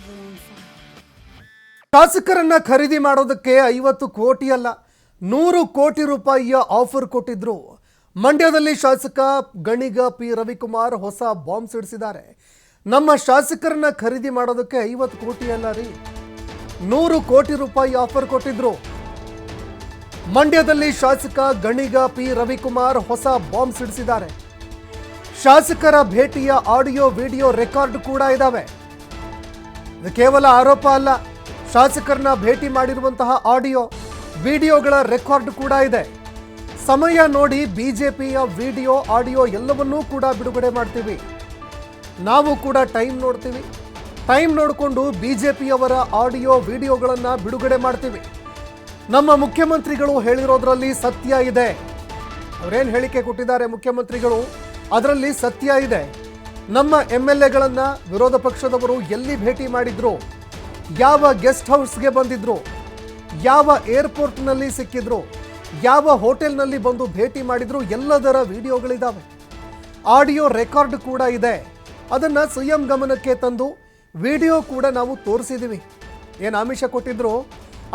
everyone fine. ಶಾಸಕರನ್ನ ಖರೀದಿ ಮಾಡೋದಕ್ಕೆ 50 ಕೋಟಿ ಅಲ್ಲ 100 ಕೋಟಿ ರೂಪಾಯಿಯ ಆಫರ್ ಕೊಟ್ಟಿದ್ರು. ಮಂಡ್ಯದಲ್ಲಿ ಶಾಸಕ ಗಣಿಗ ಪಿ ರವಿಕುಮಾರ್ ಹೊಸ ಬಾಂಬ್ ಸಿಡಿಸಿದ್ದಾರೆ. ನಮ್ಮ ಶಾಸಕರನ್ನ ಖರೀದಿ ಮಾಡೋದಕ್ಕೆ 50 ಕೋಟಿ ಅಲ್ಲ ರೀ 100 ಕೋಟಿ ರೂಪಾಯಿ ಆಫರ್ ಕೊಟ್ಟಿದ್ರು. ಮಂಡ್ಯದಲ್ಲಿ ಶಾಸಕ ಗಣಿಗ ಪಿ ರವಿಕುಮಾರ್ ಹೊಸ ಬಾಂಬ್ ಸಿಡಿಸಿದ್ದಾರೆ. ಶಾಸಕರ ಭೇಟಿಯ ಆಡಿಯೋ ವಿಡಿಯೋ ರೆಕಾರ್ಡ್ ಕೂಡ ಇದಾವೆ. ಇದು ಕೇವಲ ಆರೋಪ ಅಲ್ಲ, ಶಾಸಕರನ್ನ ಭೇಟಿ ಮಾಡಿರುವಂತಹ ಆಡಿಯೋ ವಿಡಿಯೋಗಳ ರೆಕಾರ್ಡ್ ಕೂಡ ಇದೆ. ಸಮಯ ನೋಡಿ ಬಿಜೆಪಿಯ ವಿಡಿಯೋ ಆಡಿಯೋ ಎಲ್ಲವನ್ನೂ ಕೂಡ ಬಿಡುಗಡೆ ಮಾಡ್ತೀವಿ. ನಾವು ಕೂಡ ಟೈಮ್ ನೋಡ್ತೀವಿ, ಟೈಮ್ ನೋಡಿಕೊಂಡು ಬಿಜೆಪಿಯವರ ಆಡಿಯೋ ವಿಡಿಯೋಗಳನ್ನು ಬಿಡುಗಡೆ ಮಾಡ್ತೀವಿ. ನಮ್ಮ ಮುಖ್ಯಮಂತ್ರಿಗಳು ಹೇಳಿರೋದ್ರಲ್ಲಿ ಸತ್ಯ ಇದೆ. ಅವರೇನು ಹೇಳಿಕೆ ಕೊಟ್ಟಿದ್ದಾರೆ ಮುಖ್ಯಮಂತ್ರಿಗಳು, ಅದರಲ್ಲಿ ಸತ್ಯ ಇದೆ. ನಮ್ಮ MLAಗಳನ್ನು ವಿರೋಧ ಪಕ್ಷದವರು ಎಲ್ಲಿ ಭೇಟಿ ಮಾಡಿದ್ರು, ಯಾವ ಗೆಸ್ಟ್ ಹೌಸ್ಗೆ ಬಂದಿದ್ರು, ಯಾವ ಏರ್ಪೋರ್ಟ್ನಲ್ಲಿ ಸಿಕ್ಕಿದ್ರು, ಯಾವ ಹೋಟೆಲ್ನಲ್ಲಿ ಬಂದು ಭೇಟಿ ಮಾಡಿದ್ರು, ಎಲ್ಲದರ ವಿಡಿಯೋಗಳಿದ್ದಾವೆ. ಆಡಿಯೋ ರೆಕಾರ್ಡ್ ಕೂಡ ಇದೆ. ಅದನ್ನು CM ಗಮನಕ್ಕೆ ತಂದು ವಿಡಿಯೋ ಕೂಡ ನಾವು ತೋರಿಸಿದ್ದೀವಿ. ಏನು ಆಮಿಷ ಕೊಟ್ಟಿದ್ರು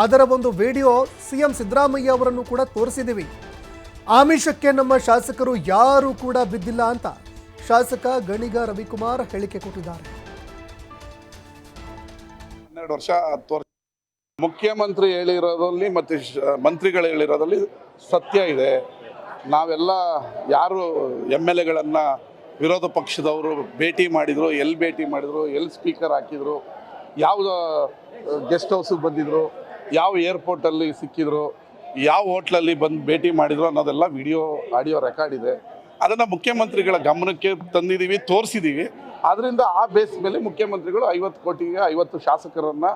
ಅದರ ಒಂದು ವಿಡಿಯೋ CM ಸಿದ್ದರಾಮಯ್ಯ ಅವರನ್ನು ಕೂಡ ತೋರಿಸಿದ್ದೀವಿ. ಆಮಿಷಕ್ಕೆ ನಮ್ಮ ಶಾಸಕರು ಯಾರೂ ಕೂಡ ಬಿದ್ದಿಲ್ಲ ಅಂತ ಶಾಸಕ ಗಣಿಗ ರವಿಕುಮಾರ್ ಹೇಳಿಕೆ ಕೊಟ್ಟಿದ್ದಾರೆ. 12 ವರ್ಷ 10 ವರ್ಷ ಮುಖ್ಯಮಂತ್ರಿ ಹೇಳಿರೋದ್ರಲ್ಲಿ ಮತ್ತು ಮಂತ್ರಿಗಳು ಹೇಳಿರೋದ್ರಲ್ಲಿ ಸತ್ಯ ಇದೆ. ನಾವೆಲ್ಲ ಯಾರು MLAಗಳನ್ನು ವಿರೋಧ ಪಕ್ಷದವರು ಭೇಟಿ ಮಾಡಿದರು, ಎಲ್ಲಿ ಭೇಟಿ ಮಾಡಿದರು, ಎಲ್ಲಿ ಸ್ಪೀಕರ್ ಹಾಕಿದರು, ಯಾವ ಗೆಸ್ಟ್ ಹೌಸಿಗೆ ಬಂದಿದ್ರು, ಯಾವ ಏರ್ಪೋರ್ಟಲ್ಲಿ ಸಿಕ್ಕಿದ್ರು, ಯಾವ ಹೋಟ್ಲಲ್ಲಿ ಬಂದು ಭೇಟಿ ಮಾಡಿದ್ರು ಅನ್ನೋದೆಲ್ಲ ವಿಡಿಯೋ ಆಡಿಯೋ ರೆಕಾರ್ಡ್ ಇದೆ. ಅದನ್ನು ಮುಖ್ಯಮಂತ್ರಿಗಳ ಗಮನಕ್ಕೆ ತಂದಿದ್ದೀವಿ, ತೋರಿಸಿದ್ದೀವಿ. ಆದ್ದರಿಂದ ಆ ಬೇಸ್ ಮೇಲೆ ಮುಖ್ಯಮಂತ್ರಿಗಳು 50 ಕೋಟಿಗೆ 50 ಶಾಸಕರನ್ನು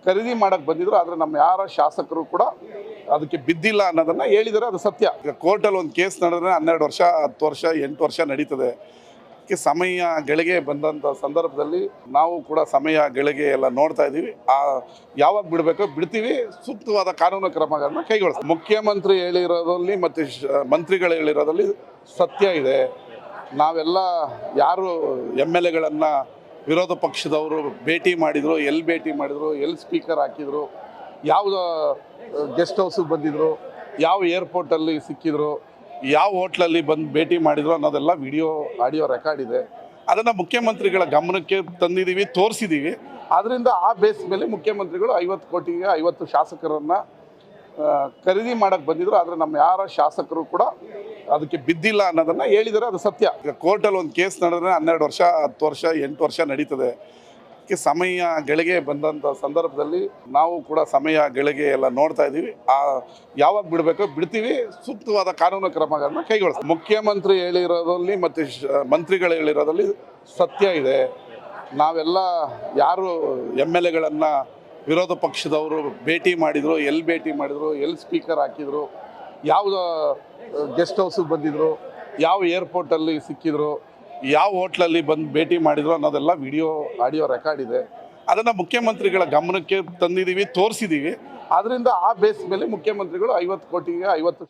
ಖರೀದಿ ಮಾಡೋಕ್ಕೆ ಬಂದಿದ್ರು. ಆದರೆ ನಮ್ಮ ಯಾರ ಶಾಸಕರು ಕೂಡ ಅದಕ್ಕೆ ಬಿದ್ದಿಲ್ಲ ಅನ್ನೋದನ್ನು ಹೇಳಿದರೆ ಅದು ಸತ್ಯ. ಈಗ ಕೋರ್ಟಲ್ಲಿ ಒಂದು ಕೇಸ್ ನಡೆದ್ರೆ 12 ವರ್ಷ 10 ವರ್ಷ 8 ವರ್ಷ ನಡೀತದೆ. ಅದಕ್ಕೆ ಸಮಯ ಗಳಿಗೆ ಬಂದಂಥ ಸಂದರ್ಭದಲ್ಲಿ ನಾವು ಕೂಡ ಸಮಯ ಗಳಿಗೆ ಎಲ್ಲ ನೋಡ್ತಾ ಇದ್ದೀವಿ. ಯಾವಾಗ ಬಿಡಬೇಕೋ ಬಿಡ್ತೀವಿ, ಸೂಕ್ತವಾದ ಕಾನೂನು ಕ್ರಮಗಳನ್ನ ಕೈಗೊಳ್ತೀವಿ. ಮುಖ್ಯಮಂತ್ರಿ ಹೇಳಿರೋದ್ರಲ್ಲಿ ಮತ್ತು ಮಂತ್ರಿಗಳು ಹೇಳಿರೋದ್ರಲ್ಲಿ ಸತ್ಯ ಇದೆ. ನಾವೆಲ್ಲ ಯಾರು MLAಗಳನ್ನು ವಿರೋಧ ಪಕ್ಷದವರು ಭೇಟಿ ಮಾಡಿದರು, ಎಲ್ಲಿ ಭೇಟಿ ಮಾಡಿದರು, ಎಲ್ಲಿ ಸ್ಪೀಕರ್ ಹಾಕಿದರು, ಯಾವ ಗೆಸ್ಟ್ ಹೌಸಿಗೆ ಬಂದಿದ್ರು, ಯಾವ ಏರ್ಪೋರ್ಟಲ್ಲಿ ಸಿಕ್ಕಿದ್ರು, ಯಾವ ಹೋಟ್ಲಲ್ಲಿ ಬಂದು ಭೇಟಿ ಮಾಡಿದ್ರು ಅನ್ನೋದೆಲ್ಲ ವಿಡಿಯೋ ಆಡಿಯೋ ರೆಕಾರ್ಡ್ ಇದೆ. ಅದನ್ನು ಮುಖ್ಯಮಂತ್ರಿಗಳ ಗಮನಕ್ಕೆ ತಂದಿದ್ದೀವಿ, ತೋರಿಸಿದ್ದೀವಿ. ಆದ್ದರಿಂದ ಆ ಬೇಸ್ ಮೇಲೆ ಮುಖ್ಯಮಂತ್ರಿಗಳು 50 ಕೋಟಿಗೆ 50 ಶಾಸಕರನ್ನು ಖರೀದಿ ಮಾಡೋಕ್ಕೆ ಬಂದಿದ್ರು. ಆದರೆ ನಮ್ಮ ಯಾರ ಶಾಸಕರು ಕೂಡ ಅದಕ್ಕೆ ಬಿದ್ದಿಲ್ಲ ಅನ್ನೋದನ್ನು ಹೇಳಿದರೆ ಅದು ಸತ್ಯ. ಈಗ ಕೋರ್ಟಲ್ಲಿ ಒಂದು ಕೇಸ್ ನಡೆದ್ರೆ 12 ವರ್ಷ 10 ವರ್ಷ 8 ವರ್ಷ ನಡೀತದೆ. ಅದಕ್ಕೆ ಸಮಯ ಗಳಿಗೆ ಬಂದಂಥ ಸಂದರ್ಭದಲ್ಲಿ ನಾವು ಕೂಡ ಸಮಯ ಗಳಿಗೆ ಎಲ್ಲ ನೋಡ್ತಾ ಇದ್ದೀವಿ. ಯಾವಾಗ ಬಿಡಬೇಕೋ ಬಿಡ್ತೀವಿ, ಸೂಕ್ತವಾದ ಕಾನೂನು ಕ್ರಮಗಳನ್ನ ಕೈಗೊಳ್ತೀವಿ. ಮುಖ್ಯಮಂತ್ರಿ ಹೇಳಿರೋದ್ರಲ್ಲಿ ಮತ್ತು ಮಂತ್ರಿಗಳು ಹೇಳಿರೋದ್ರಲ್ಲಿ ಸತ್ಯ ಇದೆ. ನಾವೆಲ್ಲ ಯಾರು MLAಗಳನ್ನು ವಿರೋಧ ಪಕ್ಷದವರು ಭೇಟಿ ಮಾಡಿದರು, ಎಲ್ಲಿ ಭೇಟಿ ಮಾಡಿದರು, ಎಲ್ಲಿ ಸ್ಪೀಕರ್ ಹಾಕಿದರು, ಯಾವ ಗೆಸ್ಟ್ ಹೌಸಿಗೆ ಬಂದಿದ್ರು, ಯಾವ ಏರ್ಪೋರ್ಟಲ್ಲಿ ಸಿಕ್ಕಿದ್ರು, ಯಾವ ಹೋಟ್ಲಲ್ಲಿ ಬಂದು ಭೇಟಿ ಮಾಡಿದ್ರು ಅನ್ನೋದೆಲ್ಲ ವಿಡಿಯೋ ಆಡಿಯೋ ರೆಕಾರ್ಡ್ ಇದೆ. ಅದನ್ನು ಮುಖ್ಯಮಂತ್ರಿಗಳ ಗಮನಕ್ಕೆ ತಂದಿದ್ದೀವಿ, ತೋರಿಸಿದ್ದೀವಿ. ಆದ್ದರಿಂದ ಆ ಬೇಸ್ ಮೇಲೆ ಮುಖ್ಯಮಂತ್ರಿಗಳು 50 ಕೋಟಿಗೆ 50